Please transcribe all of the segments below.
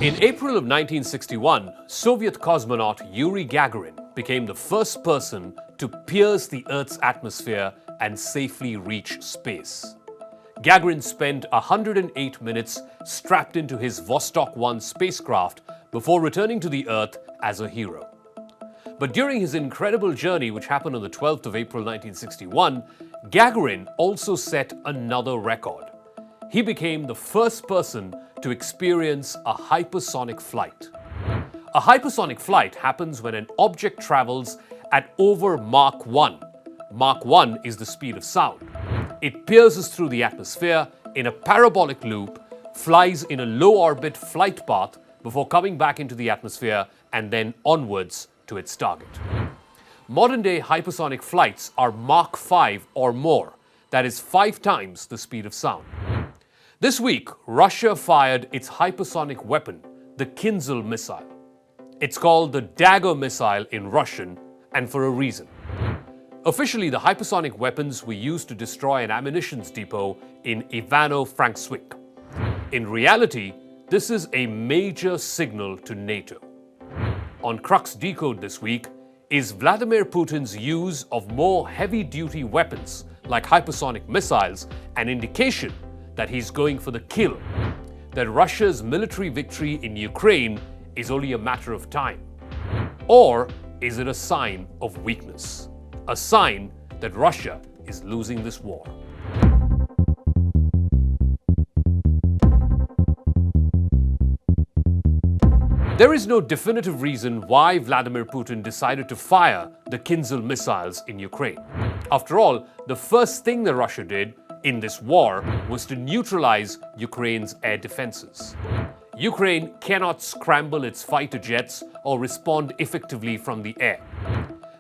In April of 1961, Soviet cosmonaut Yuri Gagarin became the first person to pierce the Earth's atmosphere and safely reach space. Gagarin spent 108 minutes strapped into his Vostok 1 spacecraft before returning to the Earth as a hero. But during his incredible journey, which happened on the 12th of April 1961, Gagarin also set another record. He became the first person to experience a hypersonic flight. A hypersonic flight happens when an object travels at over Mach 1. Mach 1 is the speed of sound. It pierces through the atmosphere in a parabolic loop, flies in a low-orbit flight path before coming back into the atmosphere and then onwards to its target. Modern-day hypersonic flights are Mach 5 or more, that is 5 times the speed of sound. This week, Russia fired its hypersonic weapon, the Kinzhal missile. It's called the dagger missile in Russian, and for a reason. Officially, the hypersonic weapons were used to destroy an ammunition depot in Ivano-Frankivsk. In reality, this is a major signal to NATO. On Crux Decode this week, is Vladimir Putin's use of more heavy-duty weapons like hypersonic missiles an indication that he's going for the kill, that Russia's military victory in Ukraine is only a matter of time? Or is it a sign of weakness? A sign that Russia is losing this war? There is no definitive reason why Vladimir Putin decided to fire the Kinzhal missiles in Ukraine. After all, the first thing that Russia did in this war was to neutralize Ukraine's air defenses. Ukraine cannot scramble its fighter jets or respond effectively from the air.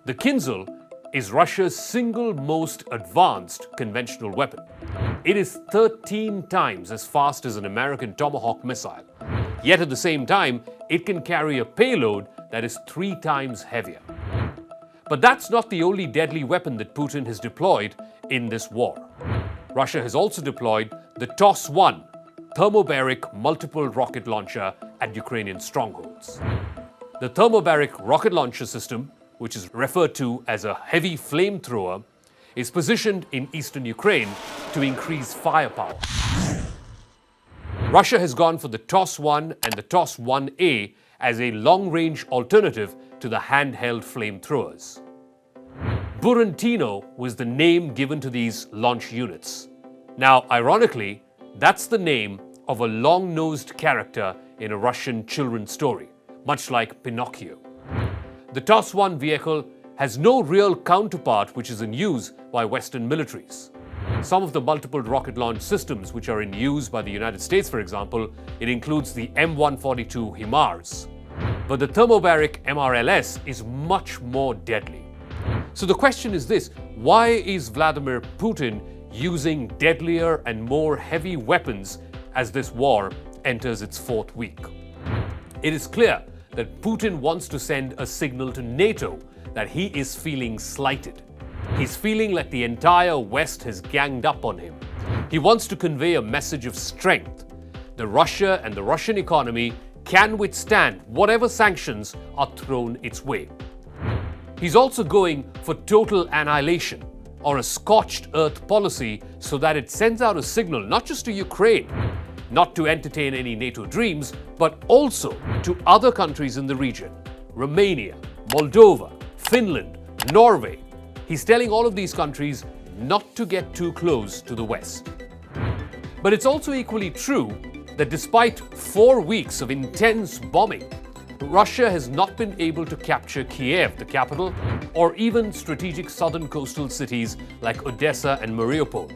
The Kinzhal is Russia's single most advanced conventional weapon. It is 13 times as fast as an American Tomahawk missile. Yet at the same time, it can carry a payload that is 3 times heavier. But that's not the only deadly weapon that Putin has deployed in this war. Russia has also deployed the TOS-1 thermobaric multiple rocket launcher at Ukrainian strongholds. The thermobaric rocket launcher system, which is referred to as a heavy flamethrower, is positioned in eastern Ukraine to increase firepower. Russia has gone for the TOS-1 and the TOS-1A as a long-range alternative to the handheld flamethrowers. Burantino was the name given to these launch units. Now, ironically, that's the name of a long-nosed character in a Russian children's story, much like Pinocchio. The TOS-1 vehicle has no real counterpart which is in use by Western militaries. Some of the multiple rocket launch systems which are in use by the United States, for example, it includes the M142 HIMARS. But the thermobaric MRLS is much more deadly. So the question is this: why is Vladimir Putin using deadlier and more heavy weapons as this war enters its 4th week? It is clear that Putin wants to send a signal to NATO that he is feeling slighted. He's feeling like the entire West has ganged up on him. He wants to convey a message of strength, that Russia and the Russian economy can withstand whatever sanctions are thrown its way. He's also going for total annihilation, or a scorched earth policy, so that it sends out a signal not just to Ukraine, not to entertain any NATO dreams, but also to other countries in the region: Romania, Moldova, Finland, Norway. He's telling all of these countries not to get too close to the West. But it's also equally true that despite 4 weeks of intense bombing, Russia has not been able to capture Kiev, the capital, or even strategic southern coastal cities like Odessa and Mariupol.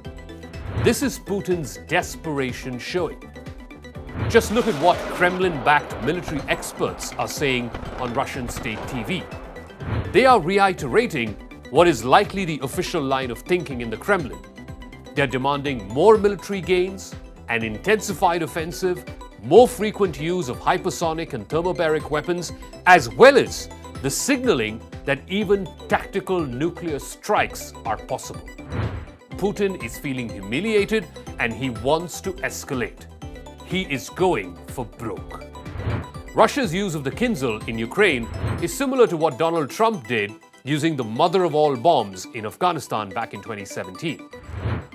This is Putin's desperation showing. Just look at what Kremlin-backed military experts are saying on Russian state TV. They are reiterating what is likely the official line of thinking in the Kremlin. They're demanding more military gains, an intensified offensive, more frequent use of hypersonic and thermobaric weapons, as well as the signaling that even tactical nuclear strikes are possible. Putin is feeling humiliated and he wants to escalate. He is going for broke. Russia's use of the Kinzhal in Ukraine is similar to what Donald Trump did using the mother of all bombs in Afghanistan back in 2017.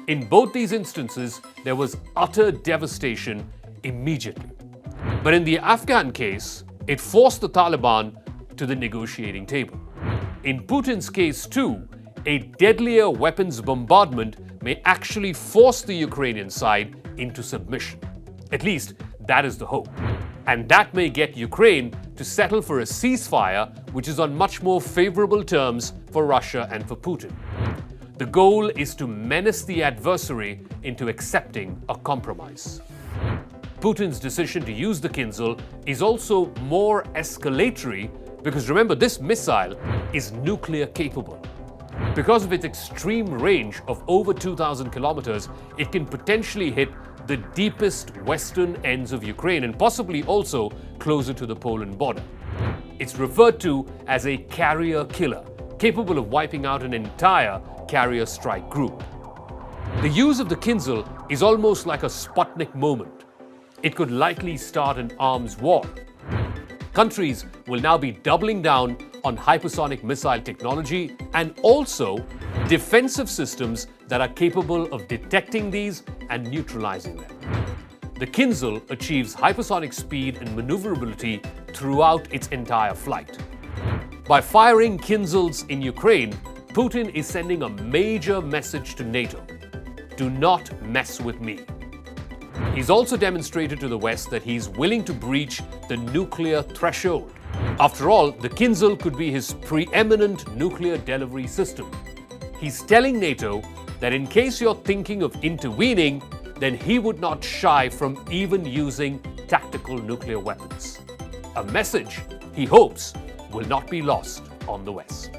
In both these instances, there was utter devastation immediately. But in the Afghan case, it forced the Taliban to the negotiating table. In Putin's case too, a deadlier weapons bombardment may actually force the Ukrainian side into submission. At least, that is the hope. And that may get Ukraine to settle for a ceasefire which is on much more favorable terms for Russia and for Putin. The goal is to menace the adversary into accepting a compromise. Putin's decision to use the Kinzhal is also more escalatory because remember, this missile is nuclear capable. Because of its extreme range of over 2,000 kilometers, it can potentially hit the deepest western ends of Ukraine and possibly also closer to the Poland border. It's referred to as a carrier killer, capable of wiping out an entire carrier strike group. The use of the Kinzhal is almost like a Sputnik moment. It could likely start an arms war. Countries will now be doubling down on hypersonic missile technology and also defensive systems that are capable of detecting these and neutralizing them. The Kinzhal achieves hypersonic speed and maneuverability throughout its entire flight. By firing Kinzhals in Ukraine, Putin is sending a major message to NATO. Do not mess with me. He's also demonstrated to the West that he's willing to breach the nuclear threshold. After all, the Kinzhal could be his preeminent nuclear delivery system. He's telling NATO that in case you're thinking of intervening, then he would not shy from even using tactical nuclear weapons. A message he hopes will not be lost on the West.